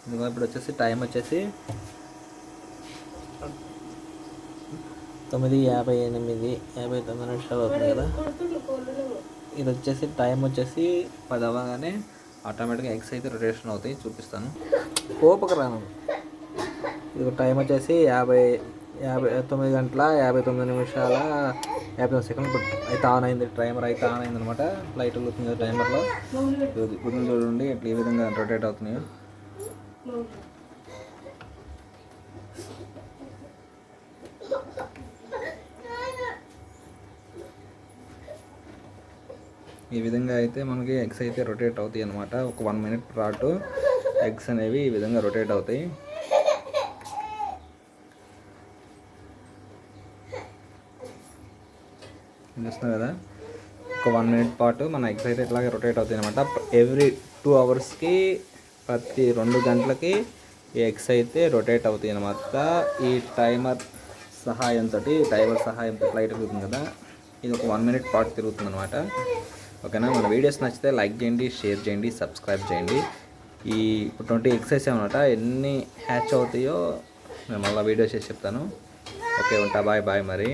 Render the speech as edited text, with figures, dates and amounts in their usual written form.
ఇప్పుడు వచ్చేసి టైం వచ్చేసి 9:58 59 నిమిషాలు అవుతుంది కదా. ఇది వచ్చేసి టైం వచ్చేసి 10 అవ్వగానే ఆటోమేటిక్గా ఎగ్స్ అయితే రొటేషన్ అవుతాయి. చూపిస్తాను, కోపకు రాను. ఇది టైం వచ్చేసి 9 గంటల 59 నిమిషాల 59 సెకండ్లు అయితే ఆన్ అయింది. టైమర్ అయితే ఆన్ అయింది అనమాట. లైట్ వెళ్తుంది కదా టైమర్లో. గుర్తులు చూడండి ఇట్లా ఈ విధంగా రొటేట్ అవుతున్నాయి. ఈ విధంగా అయితే మనకి ఎగ్స్ అయితే రొటేట్ అవుతాయి అన్నమాట. ఒక 1 మినిట్ పాటు ఎగ్స్ అనేవి ఈ విధంగా రొటేట్ అవుతాయి. చూస్తున్నారు కదా, ఒక 1 మినిట్ పాటు మన ఎగ్స్ అయితే ఇట్లాగే రొటేట్ అవుతాయి అనమాట. ఎవ్రీ 2 అవర్స్కి ప్రతి 2 గంటలకి ఈ ఎగ్స్ అయితే రొటేట్ అవుతాయి అనమాట. ఈ టైమర్ సహాయంతో లైట్ తిరుగుతుంది కదా, ఇది ఒక 1 మినిట్ పాటు తిరుగుతుంది అనమాట. ఓకేనా, మన వీడియోస్ నచ్చితే లైక్ చేయండి, షేర్ చేయండి, సబ్స్క్రైబ్ చేయండి. ఇప్పుడు 20 ఎగ్స్ వేసామన్నమాట. ఎన్ని హ్యాచ్ అవుతాయో నేను మళ్ళీ వీడియో చేసి చెప్తాను. ఓకే, ఉంటా. బాయ్ మరి.